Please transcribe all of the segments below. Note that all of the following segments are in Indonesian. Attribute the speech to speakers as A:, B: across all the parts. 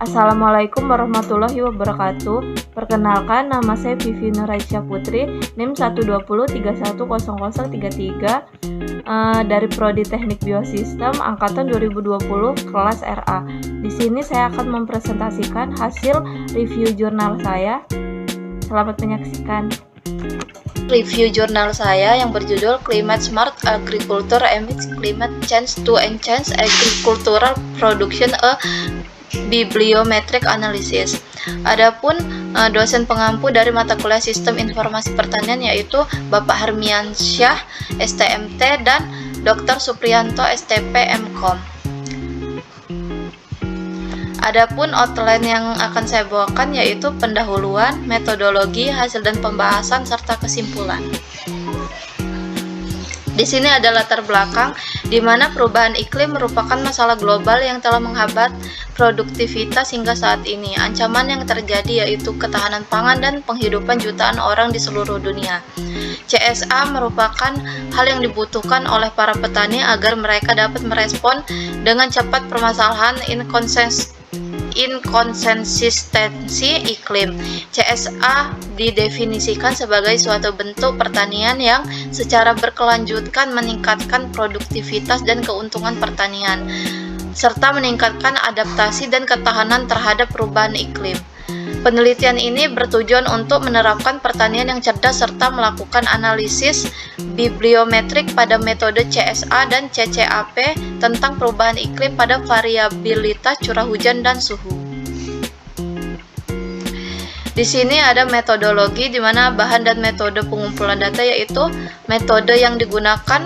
A: Assalamualaikum warahmatullahi wabarakatuh. Perkenalkan, nama saya Vivi Nuraisya Putri, NIM 120310333 dari Prodi Teknik Biosistem angkatan 2020 kelas RA. Di sini saya akan mempresentasikan hasil review jurnal saya. Selamat menyaksikan.
B: Review jurnal saya yang berjudul Climate Smart Agriculture Amidst Climate Change to Enhance Agricultural Production a Bibliometric Analysis. Adapun dosen pengampu dari mata kuliah Sistem Informasi Pertanian yaitu Bapak Hermiansyah STMT dan Dr. Supriyanto STP MKom. Adapun outline yang akan saya bawakan yaitu pendahuluan, metodologi, hasil dan pembahasan, serta kesimpulan. Di sini ada latar belakang di mana perubahan iklim merupakan masalah global yang telah menghambat produktivitas hingga saat ini. Ancaman yang terjadi yaitu ketahanan pangan dan penghidupan jutaan orang di seluruh dunia. CSA merupakan hal yang dibutuhkan oleh para petani agar mereka dapat merespon dengan cepat permasalahan inkonsistensi iklim. CSA didefinisikan sebagai suatu bentuk pertanian yang secara berkelanjutan meningkatkan produktivitas dan keuntungan pertanian, serta meningkatkan adaptasi dan ketahanan terhadap perubahan iklim. Penelitian ini bertujuan untuk menerapkan pertanian yang cerdas serta melakukan analisis bibliometrik pada metode CSA dan CCAP tentang perubahan iklim pada variabilitas curah hujan dan suhu. Di sini ada metodologi di mana bahan dan metode pengumpulan data yaitu metode yang digunakan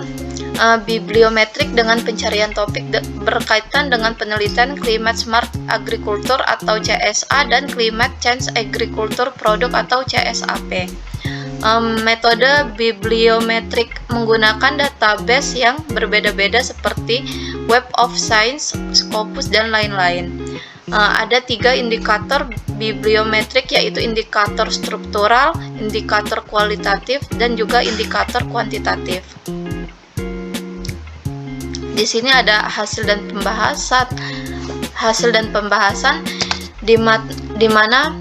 B: bibliometrik dengan pencarian topik berkaitan dengan penelitian Climate Smart Agriculture atau CSA dan Climate Change Agriculture Product atau CSAP. Metode bibliometrik menggunakan database yang berbeda-beda seperti Web of Science, Scopus, dan lain-lain. Ada 3 indikator bibliometrik yaitu indikator struktural, indikator kualitatif, dan juga indikator kuantitatif. Di sini ada hasil dan pembahasan di mana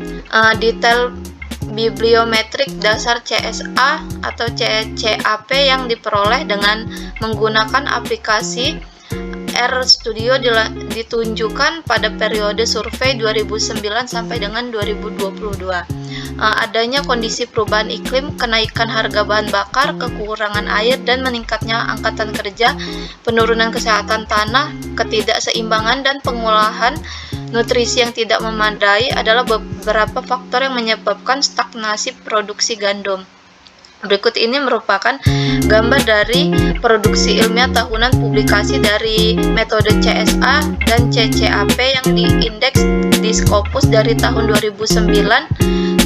B: detail bibliometrik dasar CSA atau CCAP yang diperoleh dengan menggunakan aplikasi RStudio ditunjukkan pada periode survei 2009 sampai dengan 2022. Adanya kondisi perubahan iklim, kenaikan harga bahan bakar, kekurangan air, dan meningkatnya angkatan kerja, penurunan kesehatan tanah, ketidakseimbangan, dan pengolahan nutrisi yang tidak memadai adalah beberapa faktor yang menyebabkan stagnasi produksi gandum. Berikut ini merupakan gambar dari produksi ilmiah tahunan publikasi dari metode CSA dan CCAP yang diindeks di Scopus dari tahun 2009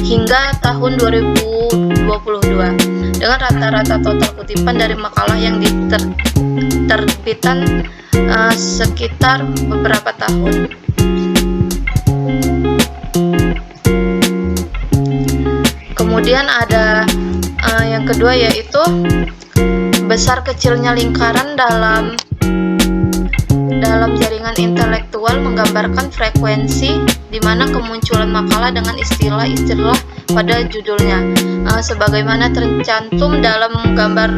B: hingga tahun 2022 dengan rata-rata total kutipan dari makalah yang diterbitan sekitar beberapa tahun. Kemudian ada yang kedua yaitu besar kecilnya lingkaran dalam jaringan intelektual menggambarkan frekuensi di mana kemunculan makalah dengan istilah-istilah pada judulnya. Sebagaimana tercantum dalam gambar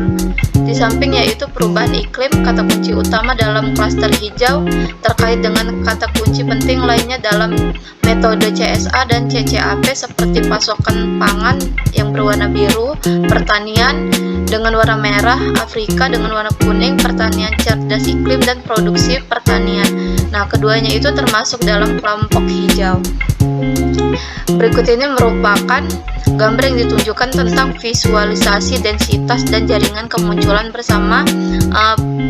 B: di samping yaitu perubahan iklim, kata kunci utama dalam klaster hijau terkait dengan kata kunci penting lainnya dalam metode CSA dan CCAP seperti pasokan pangan yang berwarna biru, pertanian dengan warna merah, Afrika dengan warna kuning, pertanian cerdas iklim, dan produksi pertanian. Nah, keduanya itu termasuk dalam kelompok hijau. Berikut ini merupakan gambar yang ditunjukkan tentang visualisasi densitas dan jaringan kemunculan bersama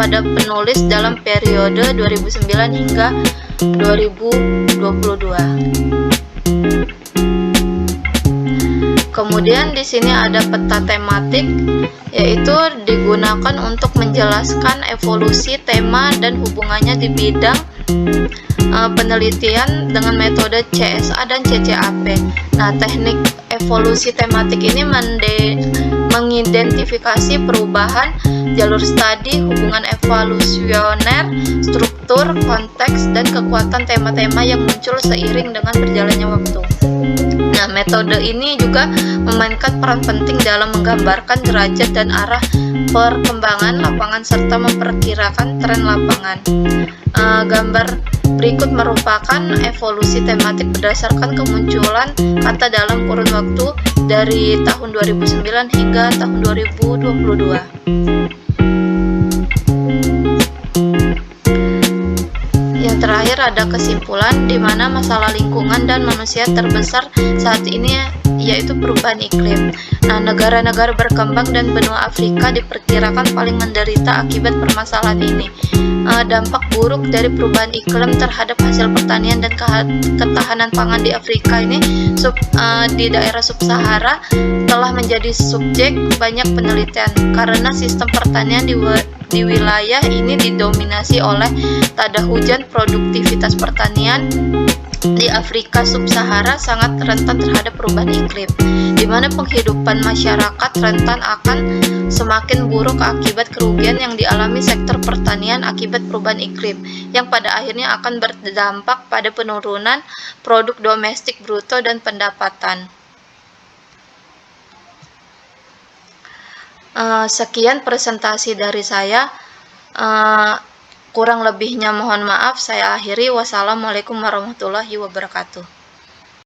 B: pada penulis dalam periode 2009 hingga 2022. Kemudian di sini ada peta tematik yaitu digunakan untuk menjelaskan evolusi tema dan hubungannya di bidang penelitian dengan metode CSA dan CCAP. Nah, teknik evolusi tematik ini mengidentifikasi perubahan jalur studi, hubungan evolusioner, struktur, konteks, dan kekuatan tema-tema yang muncul seiring dengan berjalannya waktu. Nah, metode ini juga memainkan peran penting dalam menggambarkan derajat dan arah perkembangan lapangan serta memperkirakan tren lapangan. Gambar berikut merupakan evolusi tematik berdasarkan kemunculan kata dalam kurun waktu dari tahun 2009 hingga tahun 2022. Yang terakhir ada kesimpulan di mana masalah lingkungan dan manusia terbesar saat ini yaitu perubahan iklim. Nah, negara-negara berkembang dan benua Afrika diperkirakan paling menderita akibat permasalahan ini. Dampak buruk dari perubahan iklim terhadap hasil pertanian dan ketahanan pangan di Afrika ini di daerah sub-Sahara telah menjadi subjek banyak penelitian karena sistem pertanian di wilayah ini didominasi oleh tada hujan. Produktivitas pertanian di Afrika sub-Sahara sangat rentan terhadap perubahan iklim, di mana penghidupan masyarakat rentan akan semakin buruk akibat kerugian yang dialami sektor pertanian akibat perubahan iklim, yang pada akhirnya akan berdampak pada penurunan produk domestik bruto dan pendapatan. Sekian presentasi dari saya. Kurang lebihnya mohon maaf, saya akhiri. Wassalamualaikum warahmatullahi wabarakatuh.